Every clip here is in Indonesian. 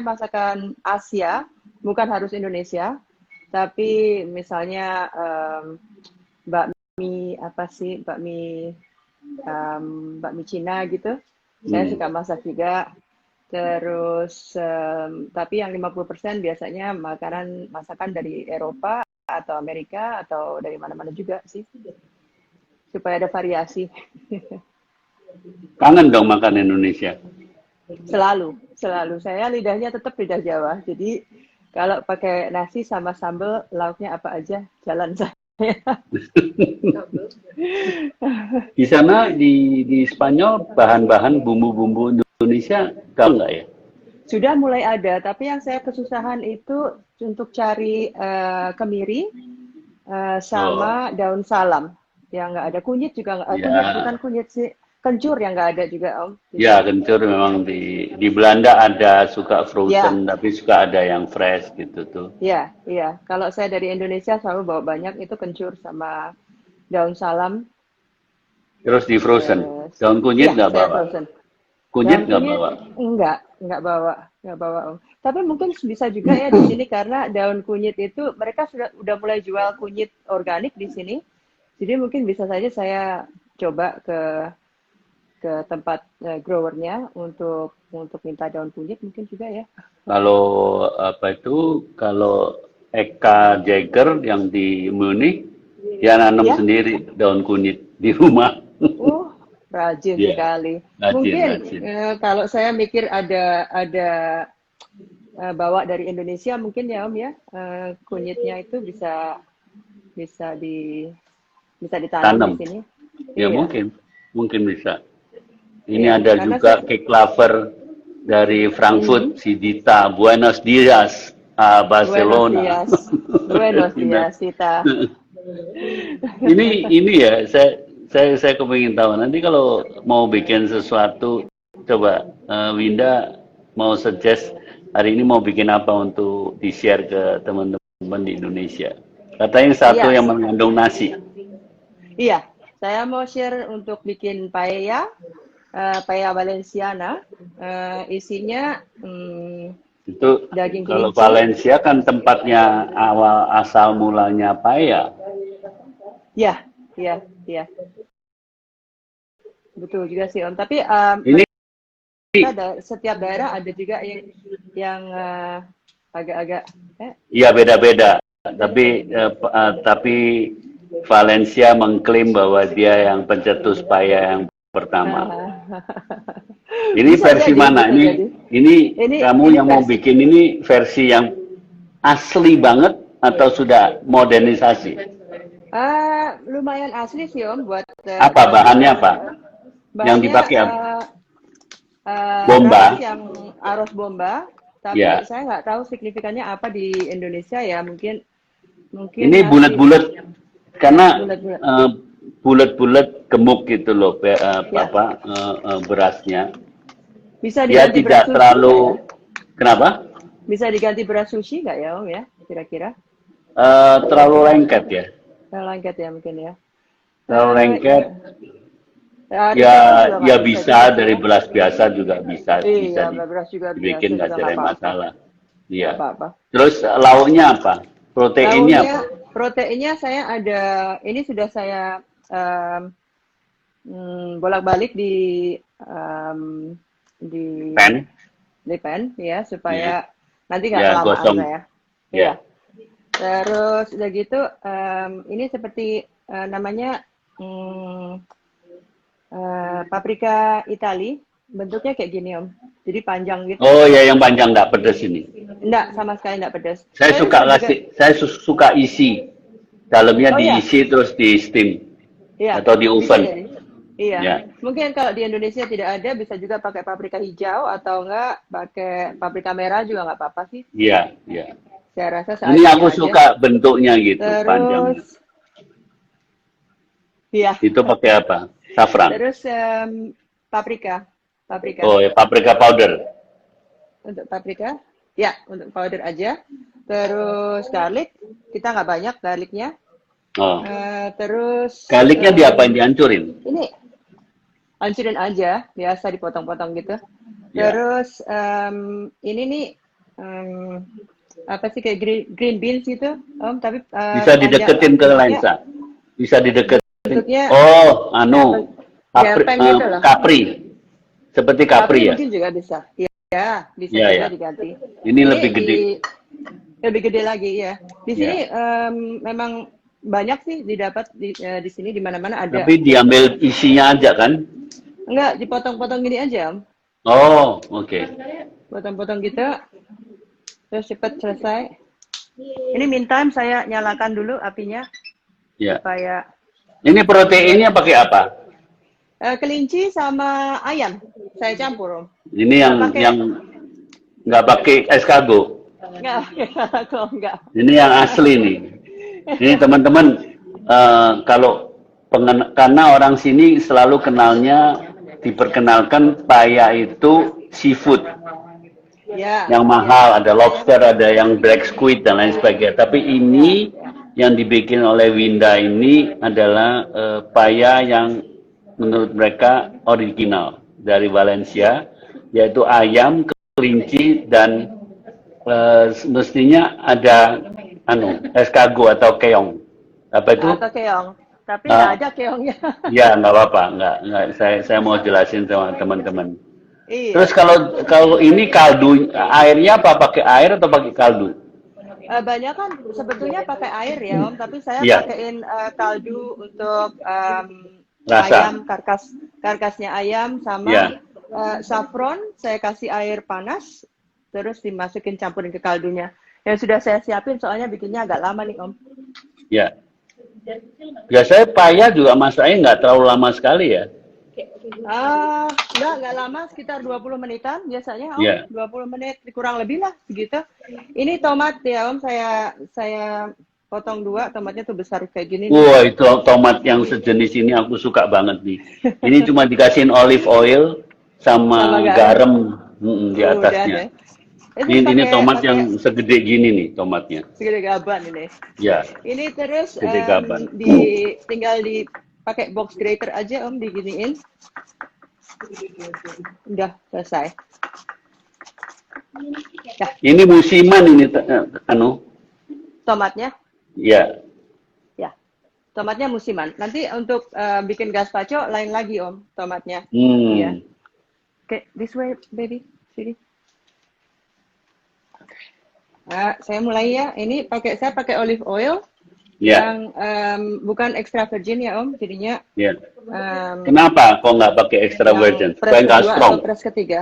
masakan Asia, bukan harus Indonesia, tapi misalnya bakmi apa sih, bakmi Cina gitu. Saya suka masak juga. Terus tapi yang 50% biasanya masakan dari Eropa atau Amerika atau dari mana-mana juga sih. Supaya ada variasi. Kangen dong makan Indonesia. Selalu. Saya lidahnya tetap lidah Jawa. Jadi kalau pakai nasi sama sambal, lauknya apa aja, jalan saya. Di sana di Spanyol bahan-bahan bumbu-bumbu Indonesia tahu nggak ya? Sudah mulai ada, tapi yang saya kesusahan itu untuk cari kemiri sama daun salam. Yang nggak ada kunyit juga nggak. Kunyit bukan kunyit sih, kencur yang nggak ada juga Om. Ya, kencur memang di Belanda ada suka frozen, tapi suka ada yang fresh gitu tuh. Iya. Kalau saya dari Indonesia selalu bawa banyak itu kencur sama daun salam. Terus di frozen. Daun kunyit nggak bawa? Frozen. Kunyit nggak bawa? Nggak bawa Om. Tapi mungkin bisa juga ya di sini karena daun kunyit itu mereka udah mulai jual kunyit organik di sini. Jadi mungkin bisa saja saya coba ke tempat growernya untuk minta daun kunyit mungkin juga ya. Kalau Eka Jagger yang di Munich dia nanam sendiri daun kunyit di rumah. Rajin sekali. Mungkin kalau saya mikir ada bawa dari Indonesia mungkin ya Om ya, kunyitnya itu bisa ditanam di sini. Ya mungkin bisa. Ini ada juga cake lover dari Frankfurt, si Dita. Buenos dias, Barcelona. Buenos dias, Dita. Ini ya, saya kepingin tahu. Nanti kalau mau bikin sesuatu, coba Winda mau suggest hari ini mau bikin apa untuk di-share ke teman-teman di Indonesia. Katanya satu yang mengandung nasi. Iya, saya mau share untuk bikin paella Valenciana, isinya itu daging kalau kelinci. Valencia kan tempatnya asal mulanya paella. Iya. Betul juga sih Om. Tapi ini setiap daerah ada juga yang agak-agak. Iya beda-beda. Tapi Valencia mengklaim bahwa dia yang pencetus paella yang pertama. Ini versi mana? Ini kamu yang mau bikin ini versi yang asli banget atau sudah modernisasi? Lumayan asli sih Om buat. Apa bahannya apa? Yang dipakai apa? Bomba. Yang arroz bomba. Tapi saya nggak tahu signifikannya apa di Indonesia ya. Mungkin. Ini bulat-bulat karena bulat-bulat gemuk gitu loh, berasnya. Bisa dia tidak terlalu. Kenapa? Bisa diganti beras sushi nggak ya Om ya? Kira-kira? Terlalu lengket ya. Terlalu lengket ya mungkin ya. Terlalu lengket. Ya bisa dari beras biasa juga bisa dibikin nggak ada masalah. Iya. Terus lauknya apa? Proteinnya apa? Proteinnya saya ada. Ini sudah saya bolak-balik di pen ya supaya nanti nggak kelamaan saya. Iya. Terus udah gitu ini seperti namanya paprika Itali, bentuknya kayak gini Om. Jadi panjang gitu. Oh ya, yang panjang nggak pedas ini. Enggak, sama sekali enggak pedas. Saya suka isi. Dalamnya diisi terus di steam. Atau di oven. Iya. Mungkin kalau di Indonesia tidak ada, bisa juga pakai paprika hijau atau enggak pakai paprika merah juga nggak apa-apa sih. Iya. Saya rasa ini aku suka bentuknya gitu, panjang. Iya. Itu pakai apa? Safran. Terus paprika. Oh ya, paprika powder. Untuk paprika, ya untuk powder aja. Terus garlic, kita nggak banyak garlicnya. Terus garlicnya diapain? Dihancurin? Ini hancurin aja, biasa dipotong-potong gitu. Terus ini nih em, apa sih kayak green beans gitu, Om, tapi Bisa panjang dideketin ke bentuknya lensa. Bisa dideketin. bentuknya Oh, ya gepeng gitu loh. kapri. Seperti Capri kapri ya? mungkin juga bisa. Ya, bisa Iya, juga ya. diganti. Ini Ini lebih gede. lebih gede lagi ya. Di sini Ya. memang banyak sih didapat di sini di mana-mana ada. Tapi diambil isinya aja kan? Enggak, dipotong-potong gini aja, Om. Oh, oke. Potong-potong gitu, terus cepat selesai. Ini meantime saya nyalakan dulu apinya Ya. supaya Ini proteinnya pakai apa? kelinci sama ayam saya campur, Om. Ini Nggak pakai, yang nggak pakai escargot. nggak, kok nggak. Ini yang asli nih. Ini teman-teman, kalau karena orang sini selalu kenalnya diperkenalkan paya itu seafood Ya, yang mahal, ada lobster, ada yang black squid dan lain sebagainya. Tapi ini yang dibikin oleh Winda ini adalah paya yang menurut mereka original dari Valencia, yaitu ayam, kelinci dan mestinya ada escargot atau keong. Apa itu? atau keong. Tapi nggak ada keongnya. Ya, nggak apa-apa, nggak. Saya mau jelasin sama teman-teman. Terus Iya. kalau ini kaldu, airnya apa pakai air atau pakai kaldu? Banyak kan sebetulnya pakai air ya, Om, tapi saya Iya, pakaiin kaldu untuk rasa. ayam karkasnya ayam sama Iya, saffron saya kasih air panas terus dimasukin campurin ke kaldunya. Yang sudah saya siapin soalnya bikinnya agak lama nih, Om. ya. Biasanya paya juga masaknya nggak terlalu lama sekali ya. Enggak lama, sekitar 20 menitan biasanya, Om. Iya. 20 menit kurang lebih lah segitu. Ini tomat ya, Om, saya potong dua, tomatnya tuh besar kayak gini nih. Wah, itu tomat yang sejenis ini aku suka banget nih. Ini cuma dikasihin olive oil sama Sama garam. garam di Udah atasnya. deh. Ini Ini tomat pakai yang segede gini nih tomatnya. segede gaban ini. Ya, Ini terus gede gaban. tinggal dipakai box grater aja, Om, diginiin. Udah selesai. Dah, Ini musiman ini tomatnya. ya. Ya, tomatnya musiman. Nanti untuk bikin gazpacho lain lagi, Om, tomatnya. Ya. Okay, this way, baby. Sini. Saya mulai ya. Ini saya pakai olive oil yang bukan extra virgin ya, Om. Jadinya. Ya. Kenapa kok nggak pakai extra virgin? Supaya nggak strong. Atau press ketiga.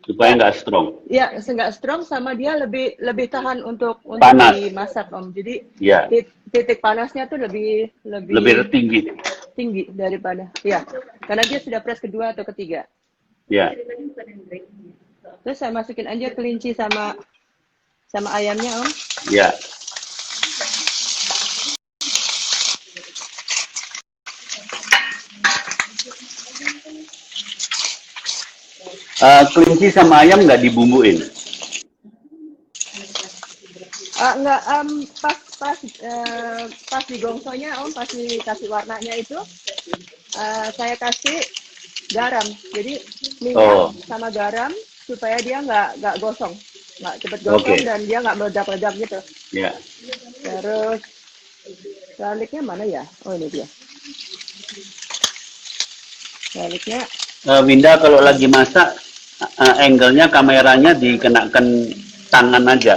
Supaya nggak strong. Ya, nggak strong sama dia lebih tahan untuk Panas. dimasak, Om. Jadi Ya. titik panasnya tuh lebih tinggi. Tinggi daripada. Ya, karena dia sudah press kedua atau ketiga. Ya. Terus saya masukin aja kelinci sama ayamnya, Om. Ya. Kelinci sama ayam nggak dibumbuin? Nggak, pas di gongsonya, Om, pas dikasih warnanya itu, saya kasih garam. Jadi minyak sama garam supaya dia nggak gosong, nggak cepet gosong dan dia nggak meledak-ledak gitu. Ya. Terus garlicnya mana ya? Oh, ini dia. Garlicnya. Winda kalau lagi masak, angle-nya kameranya dikenakan tangan aja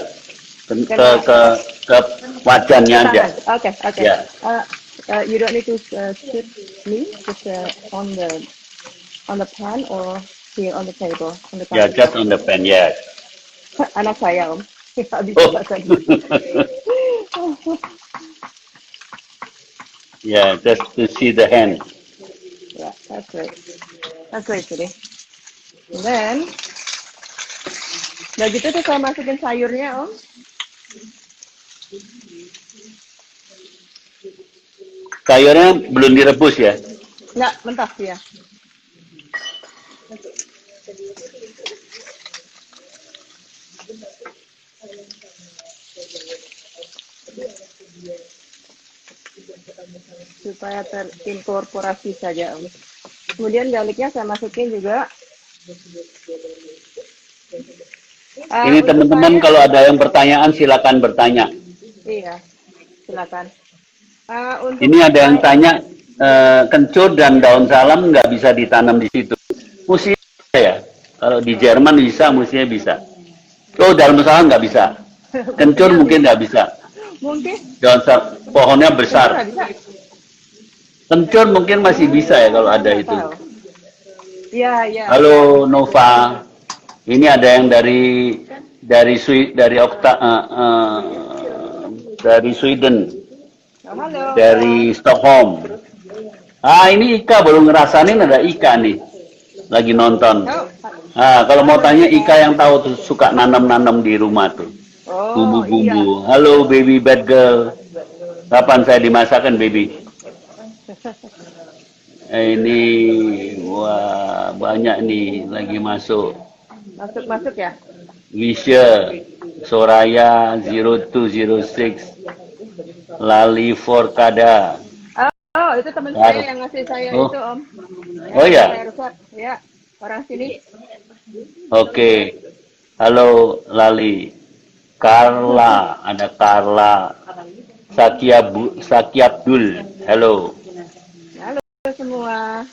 ke wajannya aja. Oke. Yeah. You don't need to shoot me, just on the pan or here on the table. Yeah, just on the pan, yes. Anak saya, Om. Yeah, just to see the hand. Yeah, that's great. That's great, today. And then, udah gitu tuh saya masukin sayurnya, Om. Sayurnya belum direbus ya? Nggak, mentah ya. Supaya terinkorporasi saja, Om. Kemudian garlicnya saya masukin juga. Ini Untuk teman-teman saya, kalau ada yang pertanyaan silakan bertanya. iya, silakan. Untuk Ini ada yang saya, tanya kencur dan daun salam nggak bisa ditanam di situ. Mestinya ya. Kalau di Jerman bisa, mestinya bisa. Oh, daun salam nggak bisa. Kencur mestinya mungkin bisa. nggak bisa. Mungkin Daun salam, pohonnya kencur besar. nggak bisa. Kencur mungkin masih bisa ya kalau Saya ada nggak itu. tahu. Iya, iya, iya. Halo Nova, ini ada yang dari Sweden, Oh, halo, Kak. dari Stockholm. Ah, ini Ika baru ngerasain ada Ika nih, lagi nonton. Oh, Ah, kalau mau halo tanya Ika. Ika yang tahu tuh suka nanam-nanam di rumah tuh, Oh, iya. bumbu-bumbu. Halo baby bad girl, kapan saya dimasakan baby? Ini wah banyak nih lagi masuk. Masuk-masuk ya? Wisha, Soraya 0206, Lali Forkada. Oh, itu teman Dar saya yang ngasih saya oh, itu, Om. oh Yang ya, saya rusak. Ya, orang sini. oke. Halo Lali, Carla, ada Carla, Saki Abdul, halo, Halo semua.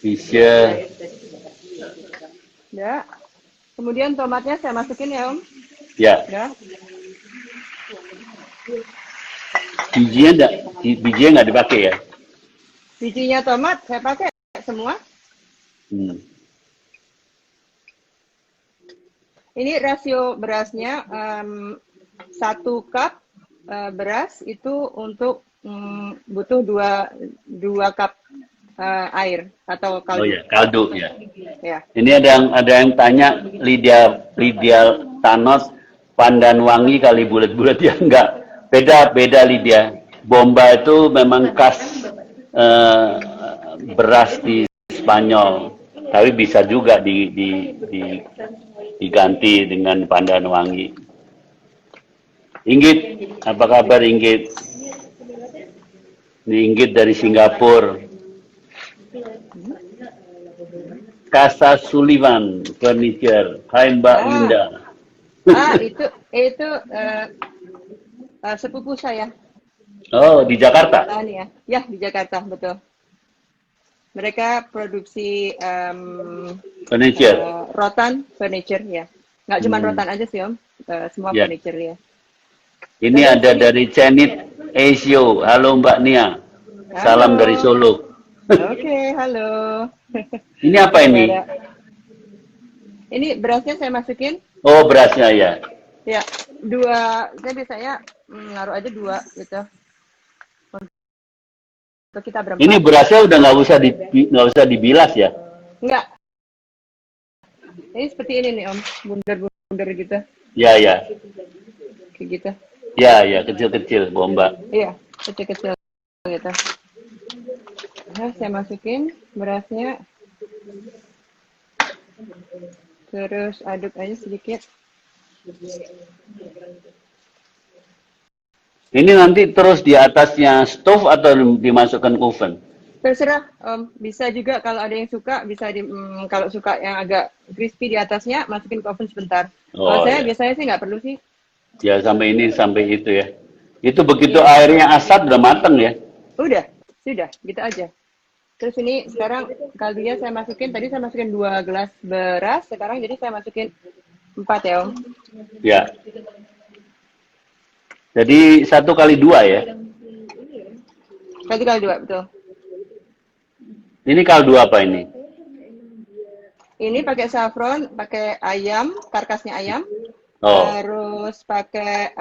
Wisha, Ya. Kemudian tomatnya saya masukin ya, Om. ya. Ya. Bijinya nggak dipakai ya? Bijinya tomat saya pakai semua. Hmm. Ini rasio berasnya 1 cup beras itu untuk butuh 2 cup air atau Oh kaldu. ya, kaldu ya. Ya. Ini ada yang tanya Lydia Thanos Pandanwangi kali bulat-bulat ya enggak. Beda Lydia. Bomba itu memang khas eh, beras di Spanyol. Tapi bisa juga diganti dengan Pandanwangi. Inggit, apa kabar Inggit? Ini Inggit dari Singapura. Casa Sullivan Furniture. Hai Mbak Ah, Winda. itu sepupu saya. Oh, di Jakarta. Nih ya. Ya, di Jakarta, betul. Mereka produksi Furniture. rotan furniture ya. Nggak cuma rotan aja sih, Om. Semua Ya. furniture ya. Ini Terus ada ini, dari Cenit Asia. Halo Mbak Nia. Salam dari halo. Solo. Oke, halo. Ini apa ini? Saudara. Ini berasnya saya masukin. Oh, berasnya ya. Ya, saya biasanya naruh aja 2 gitu. Untuk kita Ini berempat. berasnya udah nggak usah dibilas ya. Enggak, ini seperti ini nih Om, bundar-bundar gitu. Ya. Kayak gitu. Ya, kecil-kecil bomba. Iya, kecil-kecil gitu. Nah, saya masukin berasnya. Terus aduk aja sedikit. Ini nanti terus di atasnya stove atau dimasukkan oven? Terserah Om, bisa juga kalau ada yang suka bisa kalau suka yang agak crispy di atasnya masukin ke oven sebentar. Kalau Oh saya ya. biasanya sih nggak perlu sih. Ya sampai itu ya. Itu begitu Iya. airnya asat udah mateng ya. Sudah, gitu aja. Terus ini sekarang kaldunya saya masukin, tadi saya masukin 2 gelas beras, sekarang jadi saya masukin 4 ya Om. Ya. Jadi 1 kali 2 ya. 1 kali 2, betul. Ini kaldu apa ini? Ini pakai saffron, pakai ayam, karkasnya ayam, Oh, terus pakai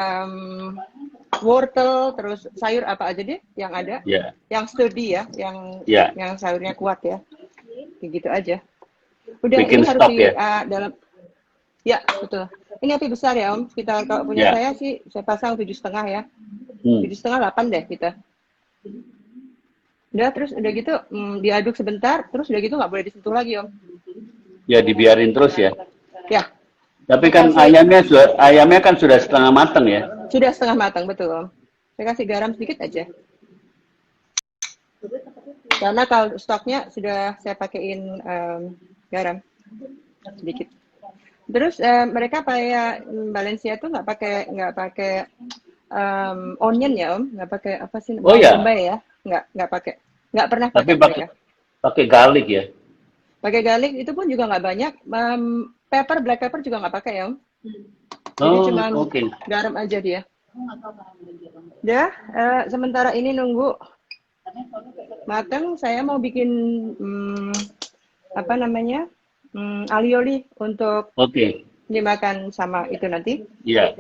wortel, terus sayur apa aja deh yang ada, ya, yang sturdy ya, yang ya. sayurnya kuat ya, kayak gitu aja. Udah, Bikin ini harus stok di ya. dalam, ya betul. Ini api besar ya Om, sekitar kalau punya Ya. saya sih saya pasang 7,5 ya, Hmm. 7,5 8 deh kita. Udah, terus udah gitu diaduk sebentar, terus udah gitu nggak boleh disentuh lagi Om. Ya dibiarin terus ya. Ya, Tapi saya kan kasih ayamnya kan sudah setengah mateng ya. sudah setengah matang betul Om. Saya kasih garam sedikit aja. Karena kalau stoknya sudah saya pakein garam sedikit. Terus mereka kayak Valencia tuh nggak pakai onion ya Om, nggak pakai apa sih Oh bawang ya, bombay ya, nggak pakai, nggak pernah tapi pakai pakai mereka. pakai garlic ya. Pakai garlic itu pun juga nggak banyak. Black pepper juga nggak pakai ya Om. Jadi Oh, cuma oke. garam aja dia. Ya, sementara ini nunggu mateng, saya mau bikin apa namanya alioli untuk Oke. dimakan sama itu nanti. Iya.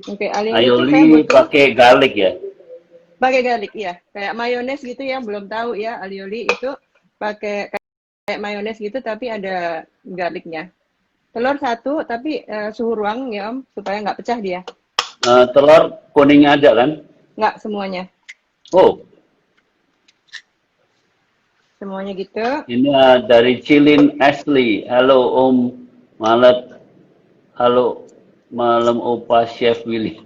Oke, alioli itu saya Aioli butuh pakai garlic ya. pakai garlic ya, kayak mayones gitu ya, belum tahu ya alioli itu pakai kayak mayones gitu tapi ada garlicnya. Telur satu tapi suhu ruang ya Om supaya nggak pecah dia. Telur kuningnya ada kan? Nggak semuanya, Oh, semuanya gitu. ini dari Cilin Ashley. Halo Om Malet. Halo malam Opa Chef Willy.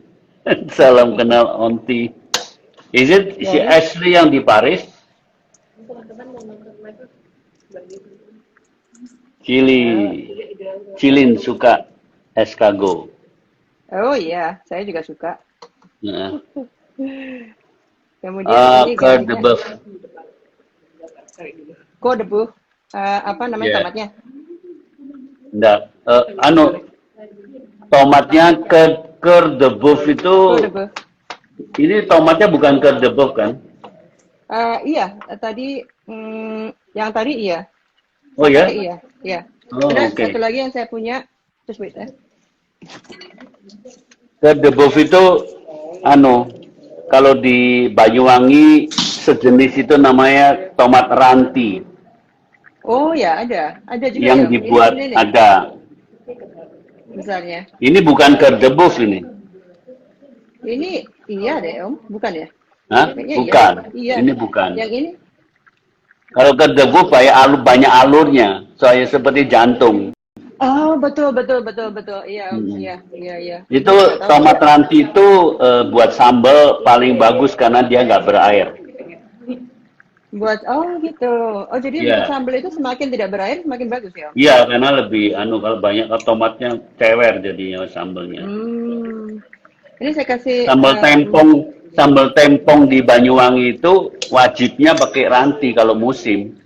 Salam kenal Onti. Is it si Jadi Ashley yang di Paris? Cili, eh, Cilin suka escargot. oh iya, saya juga suka. Nah, Kemudian ini cœur de garlicnya bœuf. kok debu apa namanya Ya, tomatnya? enggak. Tomatnya cœur de bœuf itu, Kok debu. ini tomatnya bukan cœur de bœuf kan? Iya, yang tadi iya, Oh pakai ya? iya, iya. Oh, Ada oke. satu lagi yang saya punya, terus wait ya. Cœur de bœuf itu, kalau di Banyuwangi sejenis itu namanya tomat ranti Oh ya ada juga ya. yang dibuat Ini nih, ada. misalnya. Ini bukan cœur de bœuf ini. Ini iya deh Om, bukan ya? Hah? Kayaknya iya deh. Bukan. Iya. Ini bukan. Yang ini, Kalau cœur de bœuf banyak alurnya, soalnya seperti jantung. oh betul betul betul betul. Iya Om, Hmm. iya iya iya. Itu Saya juga tahu tomat tuh. ranti itu buat sambal paling bagus karena dia nggak berair. Buat oh gitu. Oh jadi untuk Iya, sambal itu semakin tidak berair semakin bagus ya Om. iya karena lebih kalau banyak tomatnya cewer jadinya sambalnya. Hmm. Ini saya kasih Sambal tempong di Banyuwangi itu wajibnya pakai ranti kalau musim.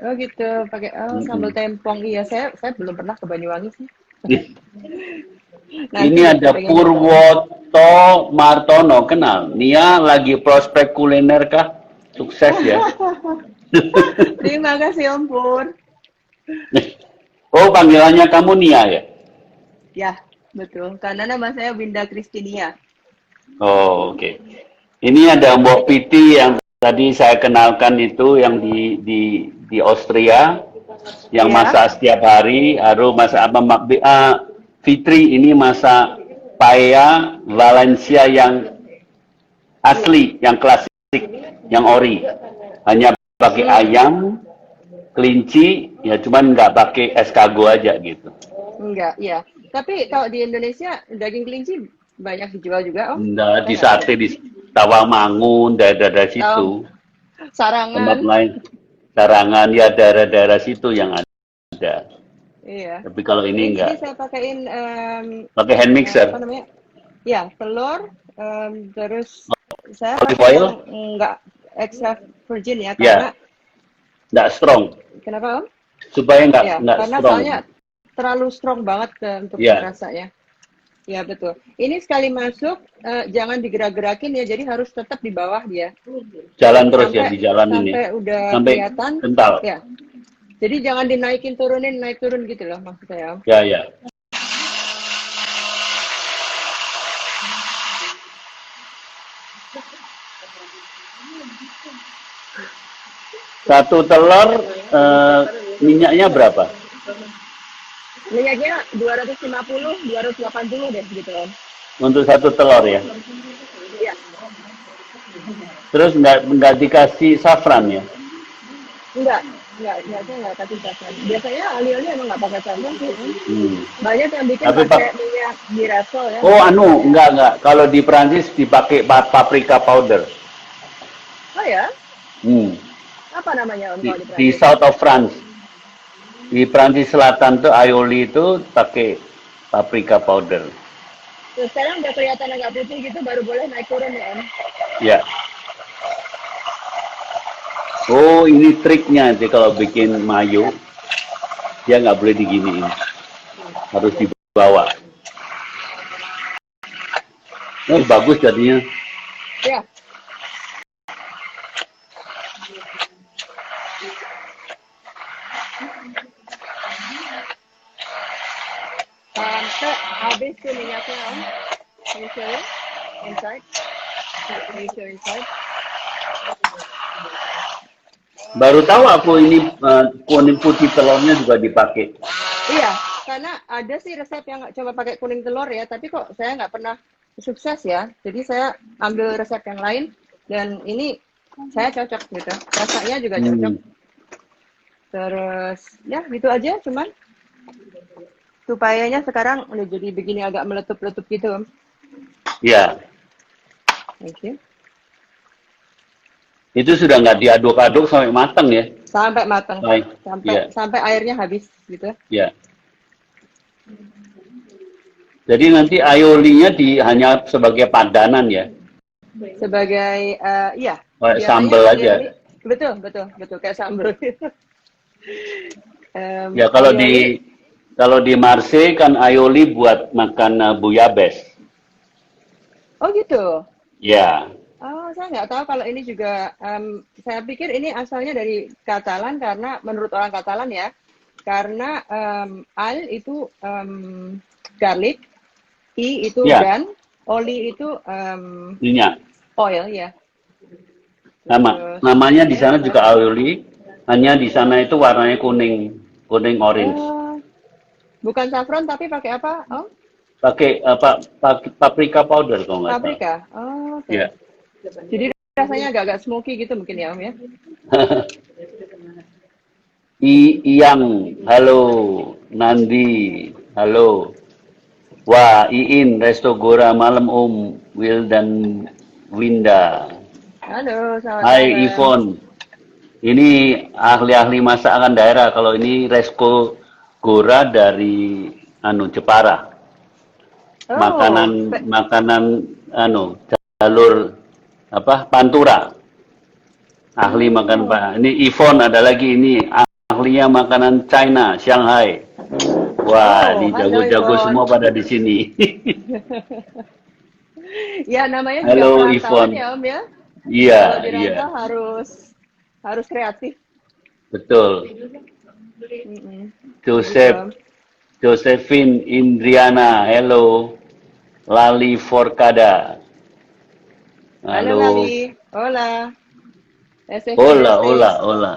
oh gitu, pakai sambal Mm-mm. tempong. Iya, saya belum pernah ke Banyuwangi sih. Ini Nanti deh, saya ada pengen nyoba. Purwoto Martono, kenal. Nia lagi prospek kuliner kah? Sukses ya. Terima kasih Om Pur. Oh, panggilannya kamu Nia ya? Ya, betul. Karena nama saya Winda Kristinia. Oh, oke. Ini ada Mbok Piti yang tadi saya kenalkan itu yang di Austria yang Ya. masak setiap hari, masak apa Fitri ini masak paella Valencia yang asli, yang klasik, yang ori. Hanya pakai Hmm, ayam, kelinci, ya cuman nggak pakai escargot aja gitu. enggak, ya. Tapi kalau di Indonesia daging kelinci banyak dijual juga, Om. Nggak, Saya di nggak tahu. sate di Tawamangun, daerah-daerah Oh, situ. Tempat sarangan. lain, Sarangan, ya daerah-daerah situ yang ada. Iya. Tapi kalau Ini ini jadi enggak. saya pakaiin Pakai hand mixer, apa namanya? Ya, telur, terus saya olive pakai oil, yang enggak extra virgin ya, ya, karena enggak strong. kenapa Om? Supaya Ya, enggak karena strong. soalnya terlalu strong banget untuk Ya, rasanya. Ya betul. Ini sekali masuk jangan digerak-gerakin ya, jadi harus tetap di bawah dia jalan terus ya, sampai dijalanin ya. sampai udah Sampai kelihatan. kental. Ya, jadi jangan dinaikin turunin naik turun gitu loh maksud saya. Ya, ya. Satu telur, minyaknya berapa? Minyaknya 250, 280 deh gitu Om. Untuk satu telur ya. Iya. Terus enggak dikasih safran ya. Enggak, saya enggak kasih saffron. Biasanya ali-ali emang enggak pakai saffron sih. Om. Hmm. Banyak yang bikin Tapi pakai minyak girasol ya, oh tapi saya enggak. Kalau di Prancis dipakai paprika powder. oh ya, Hmm. apa namanya Om Di, kalau di di Prancis? South of France. Di Prancis Selatan tuh aioli itu pakai paprika powder. Terus sekarang udah kelihatan agak putih gitu, baru boleh naik turun ya, Om? Ya. Oh, ini triknya nanti kalau bikin mayo, dia nggak boleh diginiin, harus dibawa. Oh, bagus jadinya. Ya. Sampai habis tuh minyaknya, Om. Can you show it? Inside? Can you show inside? Baru tahu aku ini kuning putih telurnya juga dipakai. Iya, karena ada sih resep yang coba pakai kuning telur ya, tapi kok saya nggak pernah sukses ya. Jadi saya ambil resep yang lain, dan ini saya cocok gitu. Rasanya juga cocok. Terus, ya gitu aja cuman. Supayanya sekarang udah jadi begini agak meletup-letup gitu, Om. Ya. Thank you. Itu sudah nggak diaduk-aduk sampai matang ya? Sampai matang. Ya. Sampai airnya habis gitu. Ya. Jadi nanti aiolinya hanya sebagai padanan ya? Sebagai, iya. Sambal aja. Betul, kayak sambal. Ya kalau di Marseille kan aioli buat makan bouillabaisse. Oh gitu. Ya. Oh, saya nggak tahu kalau ini juga. Saya pikir ini asalnya dari Katalan karena menurut orang Katalan ya, karena al itu garlic, i itu dan, oli itu minyak. Oil ya. Namanya di sana juga aioli, hanya di sana itu warnanya kuning orange. Bukan saffron tapi pakai apa, Om? Pakai paprika powder kalau nggak salah. Paprika. Oh, oke. Ya. Jadi rasanya agak-agak smoky gitu mungkin ya, Om ya. Iyang, halo. Nandi, halo. Wah, Iin, Resto Gora malam Om, Will dan Winda. Halo, selamat Hai malam. Ivon. Ini ahli-ahli masakan daerah. Kalau ini Resto Gora dari Jepara. Oh, makanan jalur Pantura. Ahli makan Pak. Ini Ivon ada lagi ini ahlinya makanan China, Shanghai. Wah, di jago-jago semua pada di sini. Ya, namanya halo, juga perantauan ya, Om ya. Iya, kalau dirantau harus kreatif. Betul. Josephine Indriana, hello. Lali Forkada. Halo Lali, hola. Hola.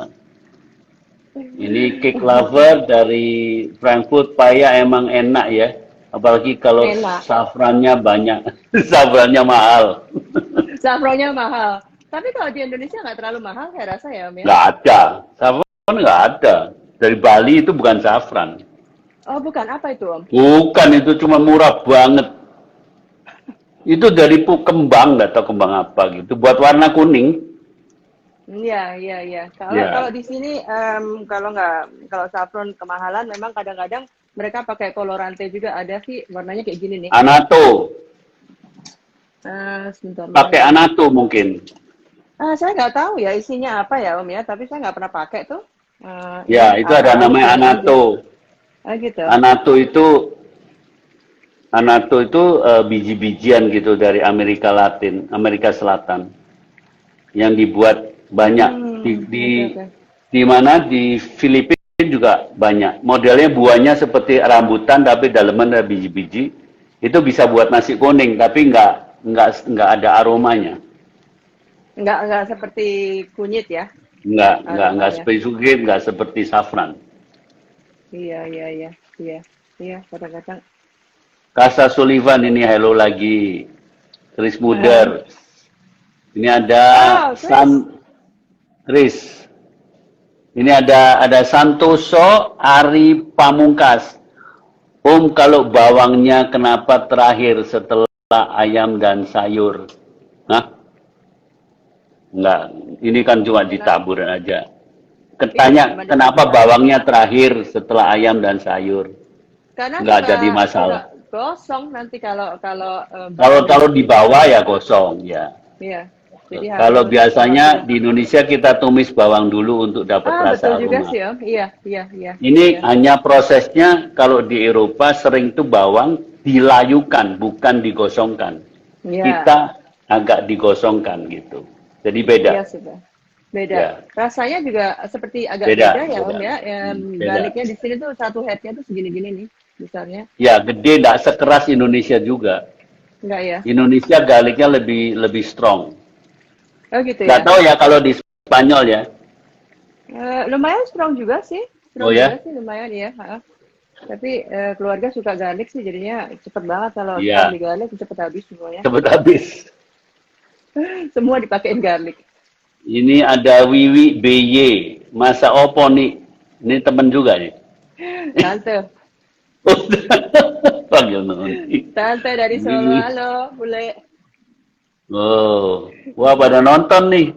Ini cake lover dari Frankfurt Paya emang enak ya. Apalagi kalau safrannya banyak. Safrannya mahal. Safrannya mahal. Tapi kalau di Indonesia nggak terlalu mahal, saya rasa ya, Om ya? Nggak ada. Safran nggak ada. Dari Bali itu bukan safran. Oh, bukan. Apa itu, Om? Bukan, itu cuma murah banget. Itu dari kembang, nggak tahu kembang apa gitu. Buat warna kuning. Iya. Kalau di sini kalau saffron kemahalan, memang kadang-kadang mereka pakai colorante juga, ada sih warnanya kayak gini nih. Anato. Sebentar. Pakai anato mungkin. Saya nggak tahu ya isinya apa ya, Om ya, tapi saya nggak pernah pakai tuh. Ya, itu ada namanya anato. Gitu. Anato itu biji-bijian gitu dari Amerika Selatan yang dibuat banyak di mana di Filipina juga banyak. Modelnya buahnya seperti rambutan tapi dalamnya ada biji-biji. Itu bisa buat nasi kuning tapi nggak ada aromanya. Nggak seperti kunyit ya? Nggak seperti kunyit, nggak seperti safran. Iya, kadang-kadang. Kasa Sullivan ini hello lagi. Chris Muder. Ini ada Chris. Ini ada Santoso Ari Pamungkas. Om, kalau bawangnya kenapa terakhir setelah ayam dan sayur? Hah? Enggak, ini kan cuma ditabur aja. Tanya kenapa bawangnya terakhir setelah ayam dan sayur? Karena Nggak jadi masalah. gosong nanti kalau Kalau di bawah ya gosong ya. Iya. Jadi Kalau biasanya di Indonesia kita tumis bawang dulu untuk dapat rasa betul juga aroma. sih, Om. Iya. Ini hanya prosesnya kalau di Eropa sering tuh bawang dilayukan, bukan digosongkan. Iya. Kita agak digosongkan gitu. Jadi beda. Iya sih, Pak. Beda. Ya. Rasanya juga seperti agak beda ya, Om ya. Garlicnya di sini tuh satu headnya tuh segini-gini nih, besarnya. Ya, gede, nggak sekeras Indonesia juga. Enggak ya? Indonesia garlicnya lebih strong. Oh gitu ya? Nggak tahu ya kalau di Spanyol ya. Lumayan strong juga sih. Oh ya? Juga sih, lumayan ya. Tapi keluarga suka garlic sih, jadinya cepet banget kalau Iya. di garlic cepet habis semuanya. Cepet habis. Semua dipakein garlic. Ini ada Wiwi BY. Masa opo nih? Ini temen juga nih. Tante. Panggil nanti. Tante dari Solo. Halo, Bule. Oh, wah pada nonton nih.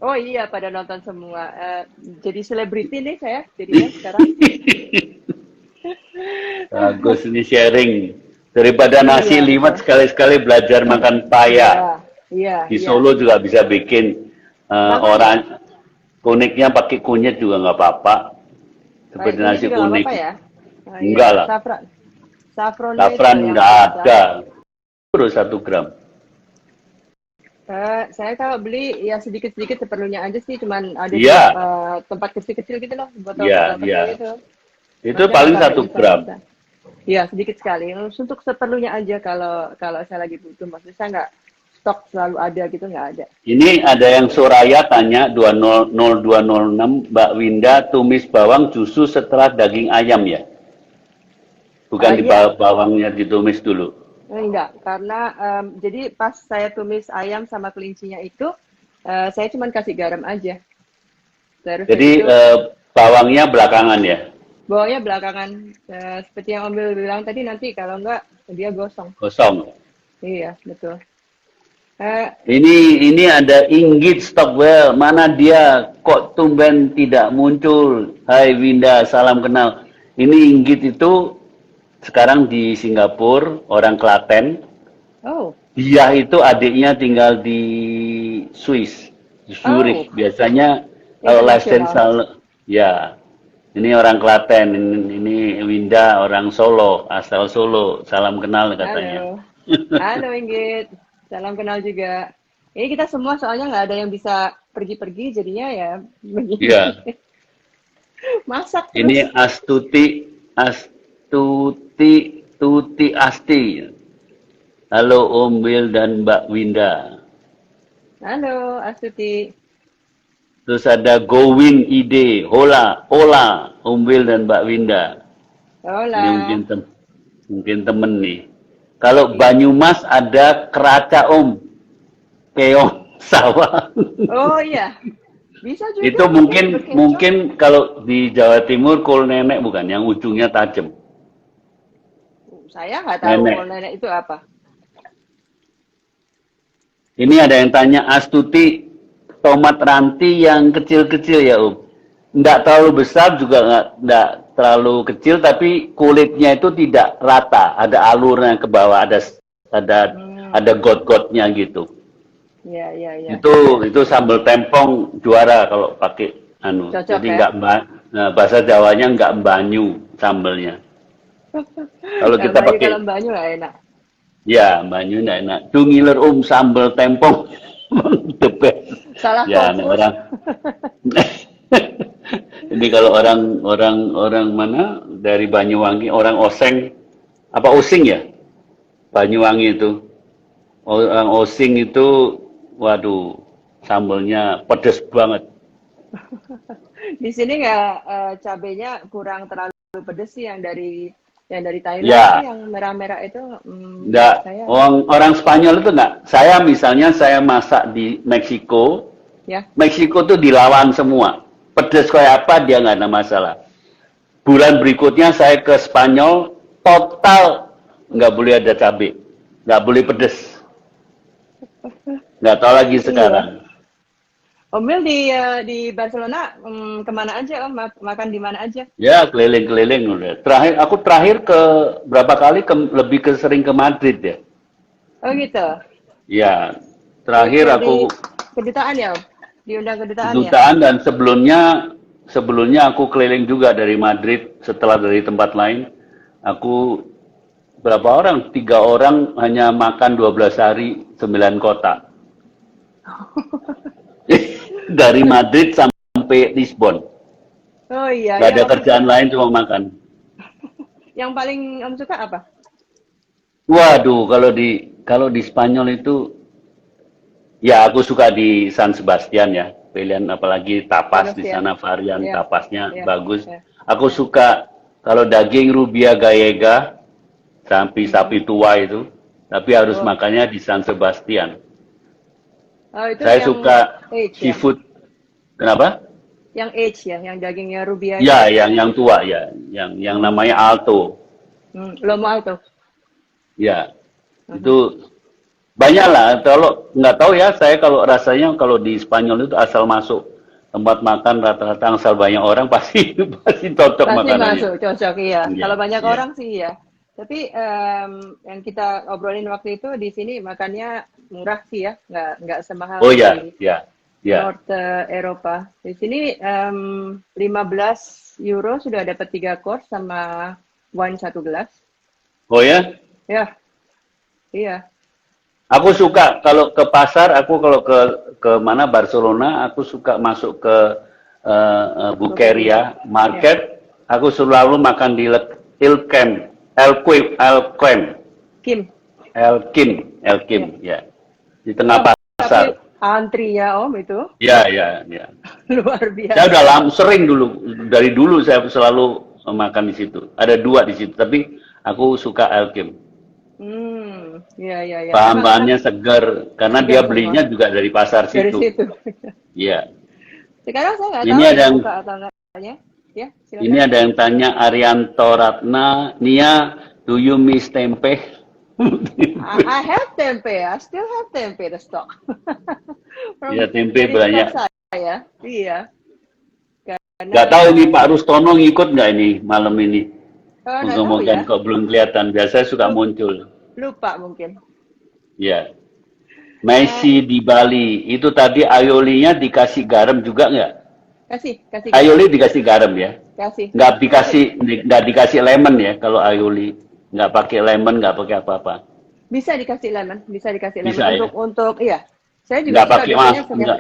Oh iya, pada nonton semua. Jadi selebriti nih saya jadinya sekarang. Bagus ini sharing. Daripada nasi liwet sekali-sekali belajar makan paya. Iya. Di Solo juga bisa bikin orang kuniknya pakai kunyit juga nggak apa-apa. Seperti nasi kunik. Ya? Enggak lah. Safran nggak ada. Terus 1 gram. Saya kalau beli ya sedikit-sedikit seperlunya aja sih, cuman ada tempat kecil-kecil gitu loh, botol kecil itu. Itu paling 1 gram. Iya, sedikit sekali. Untuk seperlunya aja kalau saya lagi butuh, maksudnya saya nggak stok selalu ada gitu, nggak ada. Ini ada yang Suraya tanya 20206, Mbak Winda tumis bawang justru setelah daging ayam ya? Bukan di bawangnya ditumis dulu? Enggak, karena jadi pas saya tumis ayam sama kelincinya itu, saya cuma kasih garam aja. Terus jadi bawangnya belakangan ya? Bawangnya belakangan, seperti yang Om Bill bilang tadi, nanti kalau enggak dia gosong. Gosong? Iya, betul. Ini ada Inggit Stockwell, mana dia kok tumben tidak muncul? Hai Winda, salam kenal. Ini Inggit itu sekarang di Singapura, orang Klaten. Oh. Dia itu adiknya tinggal di Swiss, di Zurich. Biasanya kalau license ya. Ini orang Klaten, ini Winda orang Solo, asal Solo. Salam kenal katanya. Halo Inggit, salam kenal juga. Ini kita semua soalnya nggak ada yang bisa pergi-pergi, jadinya ya begini. Iya. Masak terus. Ini Tuti Asti. Halo Om Will dan Mbak Winda. Halo Astuti. Terus ada Gowin Ide, hola, Om Will dan Mbak Winda. Hola. Ini mungkin temen nih. Kalau Banyumas ada Keraca Om, keong sawah. Oh iya, bisa juga. Itu mungkin kalau di Jawa Timur kol nenek bukan, yang ujungnya tajam. Saya nggak tahu kol nenek itu apa. Ini ada yang tanya, Astuti, tomat ranti yang kecil-kecil ya Om? Nggak terlalu besar juga nggak terlalu kecil, tapi kulitnya itu tidak rata, ada alurnya ke bawah, ada got-gotnya gitu. Iya. Itu sambal tempong juara kalau pakai Cocok, jadi nggak bahasa Jawanya nggak banyu sambalnya. Kalau kita pakai kalau banyu nggak enak. Ya, banyu nggak enak. Ngiler sambal tempong the best. Salah ya, orang. Ini kalau orang mana dari Banyuwangi, orang Oseng, apa Osing ya? Banyuwangi itu. Orang Osing itu, waduh, sambalnya pedes banget. Di sini nggak cabenya kurang terlalu pedes sih yang dari Thailand yang merah-merah itu. Enggak. Orang Spanyol itu enggak. Saya masak di Meksiko. Ya. Meksiko tuh dilawan semua. Pedes kayak apa dia nggak ada masalah. Bulan berikutnya saya ke Spanyol, total nggak boleh ada cabai, nggak boleh pedes. Nggak tahu lagi sekarang. Om Will di Barcelona kemana aja Om? Makan di mana aja? Ya, keliling-keliling udah. Aku terakhir ke berapa kali lebih sering ke Madrid ya. Oh gitu. Ya, terakhir aku kedutaan ya Om? Diundang kedutaan ya? kedutaan dan sebelumnya aku keliling juga dari Madrid setelah dari tempat lain. Aku berapa orang? 3 orang hanya makan 12 hari 9 kota. Dari Madrid sampai Lisbon. Oh iya. Gak ada kerjaan lain cuma makan. Yang paling Om suka apa? Waduh, kalau di Spanyol itu ya aku suka di San Sebastian ya. Pilihan apalagi tapas di sana varian tapasnya bagus. Aku suka kalau daging rubia gallega sapi tua itu, tapi harus makannya di San Sebastian. Oh, itu saya suka seafood. Ya? Kenapa? Yang age ya, yang dagingnya rubia. Ya, yang tua ya, yang namanya Alto. Lomo Alto. Ya, itu banyak lah. Kalau nggak tahu ya, saya kalau rasanya kalau di Spanyol itu asal masuk tempat makan rata-rata asal banyak orang pasti cocok makanannya. Pasti masuk, cocok iya. Ya, kalau banyak orang sih ya. Tapi yang kita obrolin waktu itu di sini makannya murah sih ya, nggak semahal di North Eropa. Di sini 15 euro sudah dapat 3 course sama wine 1 gelas. Oh ya? Ya, iya. Aku suka kalau ke pasar, aku kalau ke mana Barcelona, aku suka masuk ke Bukeria Market. Ya. Aku selalu makan di Elkim, ya. Di tengah pasar. Antri ya Om itu? Ya. Luar biasa. Saya udah sering dari dulu saya selalu makan di situ. Ada 2 di situ, tapi aku suka Elkim. Ya. Bahan-bahannya segar, karena dia belinya juga dari pasar situ. Dari situ. Iya. Sekarang saya nggak tahu ada yang buka atau enggaknya. Ya, silakan. Ini ada yang tanya Arianto Ratna, Nia, do you miss tempe? I have tempe, I still have tempe the stock. Iya, tempe banyak. Saya, iya. Nggak tahu ini Pak Rustono ngikut nggak ini malam ini? Ngomongin kok belum kelihatan, biasanya suka muncul. Lupa mungkin. Iya. Messi di Bali, itu tadi aiolinya dikasih garam juga nggak? Kasih. Aioli dikasih garam ya? Kasih. Nggak dikasih lemon ya kalau aioli. Nggak pakai lemon, nggak pakai apa-apa. Bisa dikasih lemon. Bisa, untuk iya. Saya juga nggak pakai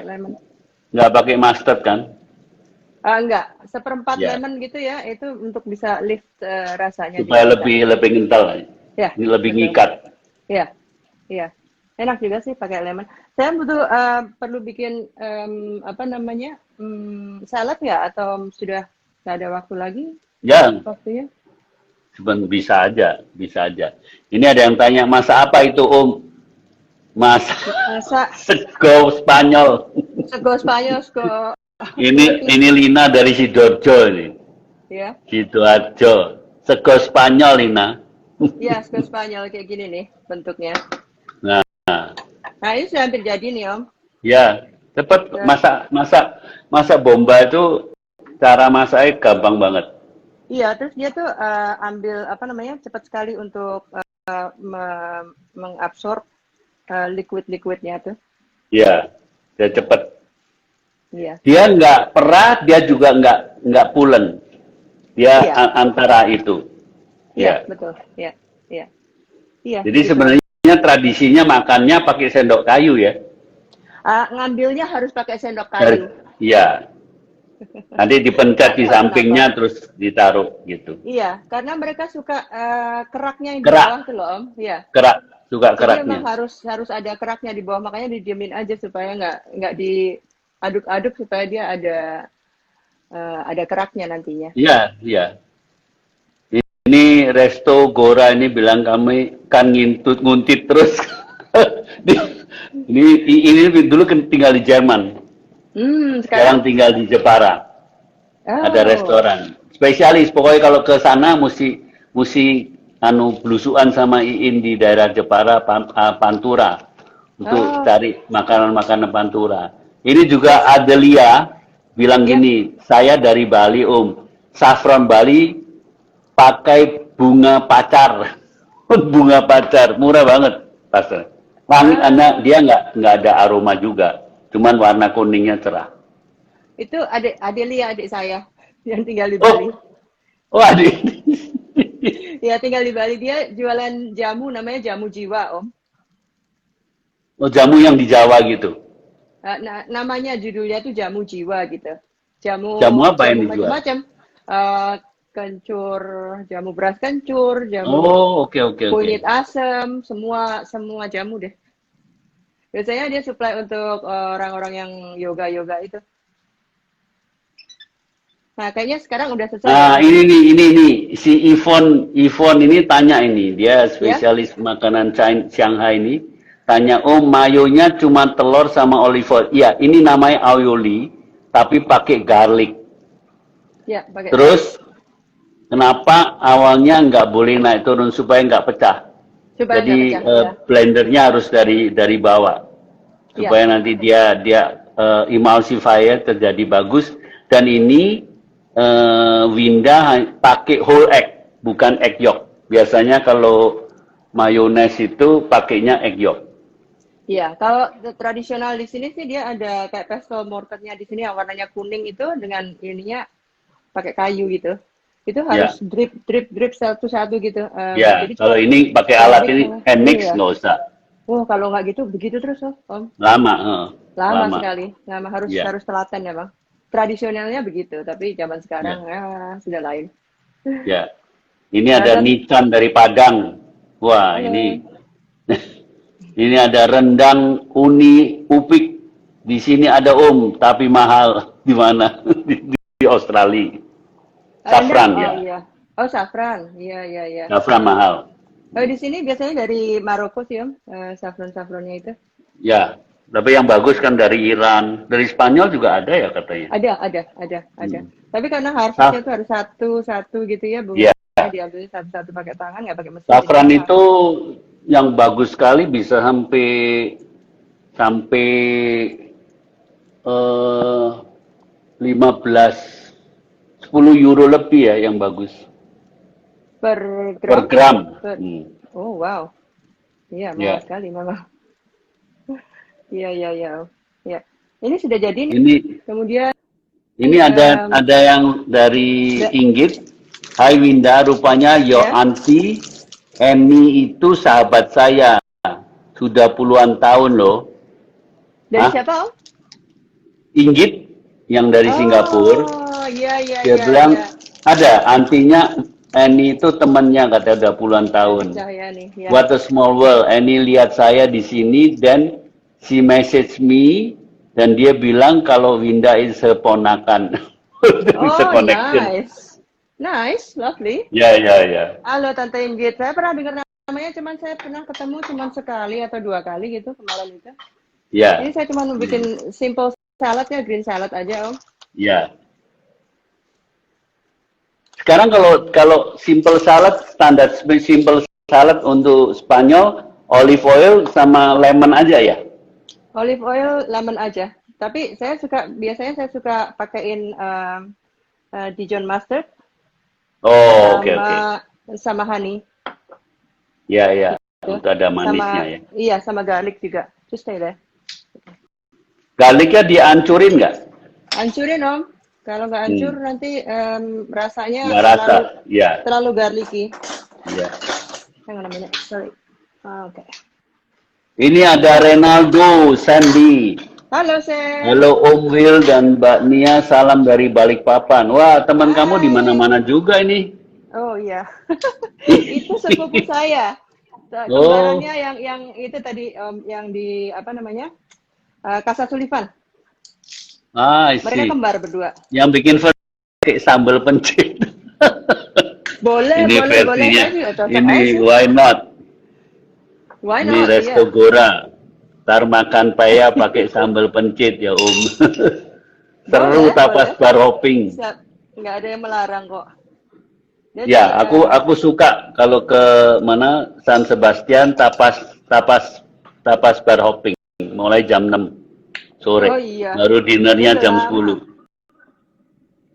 lemon. Nggak pakai mustard kan? Enggak, seperempat lemon gitu ya, itu untuk bisa lift rasanya. Supaya lebih kental. Ya. Lebih ngikat. Iya. Enak juga sih pakai lemon. Saya perlu bikin salad nggak atau sudah nggak ada waktu lagi? Ya. Waktunya? Bisa aja. Ini ada yang tanya, masa apa itu Om? Masa sego Spanyol. Ini Lina dari Sidoarjo ini. Ya. Sidoarjo. Sego Spanyol, Lina. Iya, sego Spanyol kayak gini nih bentuknya. Nah, ini sudah hampir jadi nih, Om. Ya, cepat masak bomba itu cara masaknya gampang banget. Iya, terus dia tuh ambil cepat sekali untuk mengabsorb liquid-liquidnya tuh. Iya, dia cepat. Iya. Dia nggak perah, dia juga nggak pulen. Dia antara itu. Iya, betul. Iya. Jadi gitu. Sebenarnya tradisinya makannya pakai sendok kayu ya. Ngambilnya harus pakai sendok kayu. Iya. Nanti dipencet di sampingnya terus ditaruh gitu. Iya, karena mereka suka keraknya yang di bawah tuh loh Om. Iya. Suka keraknya. Memang harus ada keraknya di bawah, makanya didiemin aja supaya nggak diaduk-aduk supaya dia ada keraknya nantinya. Iya. Ini Resto Gora ini bilang kami kan nguntit terus. ini dulu tinggal di Jerman. Sekarang tinggal di Jepara. Ada restoran spesialis. Pokoknya kalau ke sana mesti belusuan sama Iin di daerah Jepara, Pantura untuk cari makanan Pantura. Ini juga Adelia bilang gini, saya dari Bali Om, saffron Bali pakai bunga pacar, bunga pacar, murah banget pasar. Wangi, dia nggak ada aroma juga, cuman warna kuningnya cerah. Itu Adelia, adik saya yang tinggal di Bali. Oh adik. Ya tinggal di Bali, dia jualan jamu namanya jamu jiwa Om. Oh jamu yang di Jawa gitu. Namanya judulnya tuh jamu jiwa gitu. Jamu apa yang dijual? Macam-macam. Kencur, jamu beras kencur, jamu kunyit asam, semua jamu deh. Biasanya dia supply untuk orang-orang yang yoga itu. Nah, kayaknya sekarang udah selesai. Nah, ini si Yvonne ini tanya ini, dia spesialis makanan Shanghai ini, tanya, oh mayonya cuma telur sama olive oil. Iya, ini namanya aioli, tapi pakai garlic. Ya, pakai. Terus, kenapa awalnya nggak boleh naik turun supaya nggak pecah? Jadi blendernya harus dari bawah, supaya nanti dia emulsifier terjadi bagus. Dan ini Winda pakai whole egg, bukan egg yolk. Biasanya kalau mayones itu pakainya egg yolk. Iya, kalau tradisional di sini sih dia ada kayak pestle mortarnya di sini yang warnanya kuning itu dengan ininya pakai kayu gitu. Itu harus drip satu-satu gitu. Ya, jadi kalau ini pakai alat ini hand mix nggak usah. Oh, kalau nggak gitu begitu terus Om. Lama sekali. Harus telaten ya Bang. Tradisionalnya begitu, tapi zaman sekarang sudah lain. Ya, ini ada Nican dari Padang. Wah, ini ini ada rendang uni upik. Di sini ada Om, tapi mahal. Di mana? di Australia. Safran ya. Iya. Oh, safran. Iya. Safran mahal. Oh, di sini biasanya dari Maroko sih Om, safronnya itu. Ya. Tapi yang bagus kan dari Iran, dari Spanyol juga ada ya katanya. Ada. Tapi karena harusnya itu harus satu gitu ya, bukan diambil satu-satu pakai tangan, nggak pakai mesin. Safran itu yang bagus sekali bisa sampai 10 euro lebih ya yang bagus. Per gram. Oh wow, iya mahal sekali memang. Iya. Ini sudah jadi nih. Kemudian ini ada yang dari Inggit. Hai Winda, rupanya your auntie Emmy itu sahabat saya. Sudah puluhan tahun loh. Dari siapa Om? Inggit yang dari Singapura. Oh, iya. Dia bilang ada antinya Annie itu temannya kata udah puluhan tahun. What a small world. Annie lihat saya di sini dan she message me dan dia bilang kalau Winda is seponakan. Oh, nice, lovely. Ya. Halo Tante Inggit, saya pernah dengar namanya, cuman saya pernah ketemu cuma sekali atau 2 kali gitu kemarin itu. Ya. Ini saya cuma bikin simple salad ya, green salad aja Om. Ya. Sekarang kalau simple salad, standar simple salad untuk Spanyol, olive oil sama lemon aja ya? Olive oil, lemon aja. Tapi biasanya saya suka pakaiin Dijon mustard. Oh, oke. Sama honey. Ya. Untuk ada manisnya ya. Iya, sama garlic juga. Just stay there. Garlicnya dihancurin nggak? Hancurin Om. Kalau nggak hancur nanti rasanya terlalu garlicky. Iya. Hang on a minute, sorry. Oke. Ini ada Renaldo Sandy. Halo Sen. Halo Om Will dan Mbak Nia, salam dari Balikpapan. Wah, teman kamu di mana-mana juga ini. Oh iya. Itu sepupu saya. Kembarannya yang itu tadi yang di apa namanya? Casa Sullivan. Mereka kembar berdua. Yang bikin pakai sambal pencit. Boleh. Ini why not? Ini resto Gora. Ntar makan paya pakai sambal pencit ya Om. Seru tapas bar hopping. Nggak ada yang melarang kok. Ya, aku suka kalau ke mana San Sebastian tapas bar hopping mulai jam 6. sore. Oh iya. Baru dinernya Itu udah jam lama. 10.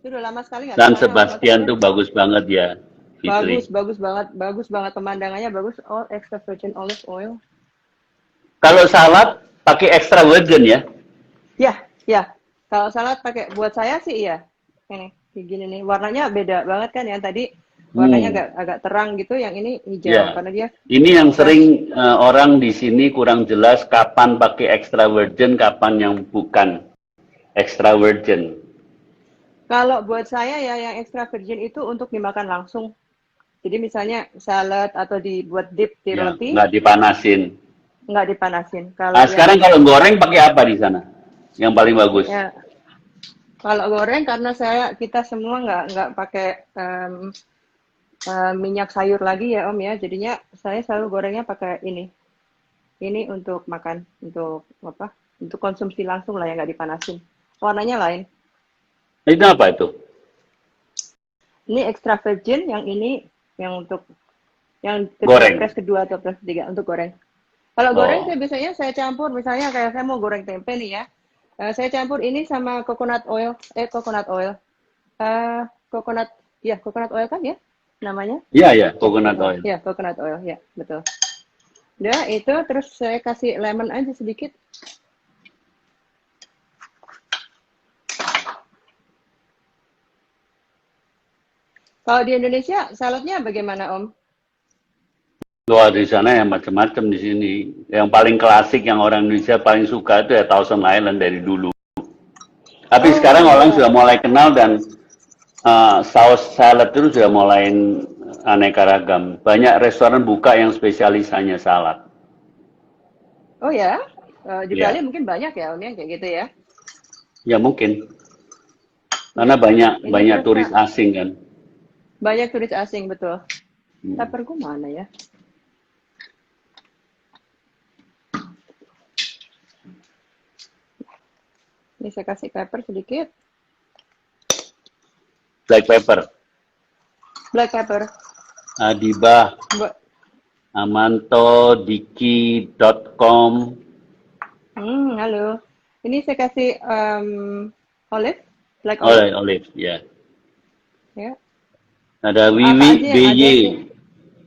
Itu udah lama sekali nggak San ke sana, Om? Sebastian Maksudnya tuh bagus banget ya, bagus, Fitri. bagus banget pemandangannya bagus. All extra virgin olive oil. Kalau salad pakai extra virgin ya. Ya, ya. Kalau salad pakai buat saya sih iya. Ini kayak gini nih. Warnanya beda banget kan yang tadi warnanya Hmm, agak terang gitu, yang ini hijau ya. karena dia Ini yang fresh. sering orang di sini kurang jelas kapan pakai extra virgin, kapan yang bukan extra virgin. Kalau buat saya ya yang extra virgin itu untuk dimakan langsung. Jadi misalnya salad atau dibuat dip di Ya, roti, nggak dipanasin. nggak dipanasin. Kalau Nah, yang sekarang kalau goreng pakai apa di sana? Yang paling bagus? ya kalau goreng karena kita semua nggak pakai minyak sayur lagi ya Om ya. Jadinya saya selalu gorengnya pakai ini. Ini untuk makan, untuk apa? Untuk konsumsi langsung lah yang nggak dipanasin. Warnanya lain. Itu apa itu? Ini extra virgin, yang ini yang untuk yang Goreng. press kedua atau press ketiga untuk goreng. Kalau goreng Oh, saya biasanya saya campur, misalnya kayak saya mau goreng tempe nih ya. Saya campur ini sama coconut oil, Eh, coconut, ya coconut oil kan ya namanya? iya ya, Ya, coconut oil. ya coconut oil, ya betul. Udah itu terus saya kasih lemon aja sedikit. Kalau di Indonesia saladnya bagaimana Om? Wah, di sana ya macam-macam di sini. Yang paling klasik yang orang Indonesia paling suka itu ya Thousand Island dari dulu. Tapi Oh sekarang orang iya, sudah mulai kenal dan saus salad itu sudah mulai aneka ragam. Banyak restoran buka yang spesialis hanya salad. oh ya, di Bali Ya, mungkin banyak ya Om yang kayak gitu ya. ya mungkin. Ya, Karena banyak ini banyak terus turis Kak, asing kan. banyak turis asing betul. Hmm. Taperku mana ya? Ini saya kasih pepper sedikit, Black pepper. black pepper. Adibah, Mbak, amantodiki.com. halo. Ini saya kasih olive, black olive, Olive, olive, ya. ya. Ada Apa Wiwi aja yang BY. ada sih?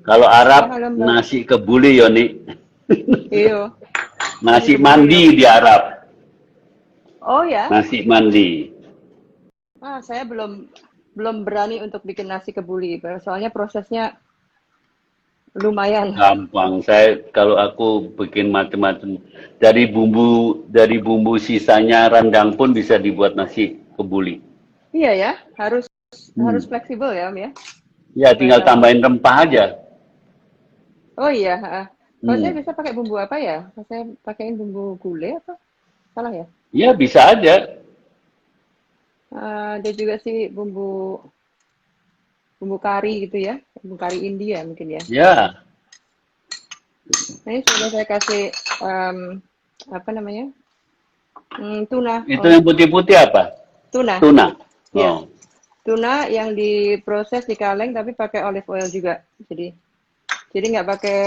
Kalau Oh, Arab halo Mbak. nasi kebuli Yoni. Iyo, nasi Nasi kebuli ya. mandi di Arab. Oh ya, Nasi mandi. saya belum berani untuk bikin nasi kebuli, soalnya prosesnya lumayan. Gampang. Kalau aku bikin macam-macam. Dari bumbu sisanya rendang pun bisa dibuat nasi kebuli. Iya ya, harus Hmm. fleksibel ya Om ya. Ya, tinggal Rendangnya. tambahin rempah aja. Oh iya, kalau saya Hmm. bisa pakai bumbu apa ya? Saya pakaiin bumbu gulai apa? Salah ya? Ya, bisa aja. Ada juga sih bumbu kari gitu ya, bumbu kari India mungkin ya. Ya, Nah, ini sudah saya kasih apa namanya? Tuna, itu Om. yang putih-putih apa? Tuna, Tuna. ya. Oh, Tuna yang diproses di kaleng tapi pakai olive oil juga. Jadi nggak pakai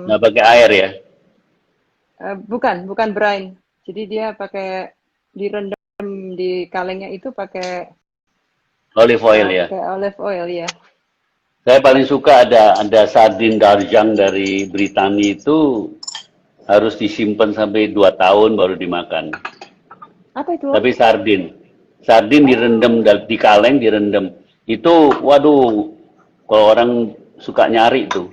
nggak pakai air ya? bukan brine. Jadi dia pakai direndam di kalengnya itu pakai Olive oil ya. olive oil ya. Saya paling suka ada sardin darjang dari Britania itu harus disimpan sampai 2 tahun baru dimakan. Apa itu Om? Tapi sardin direndam Oh, di kaleng direndam. Itu waduh, kalau orang suka nyari tuh.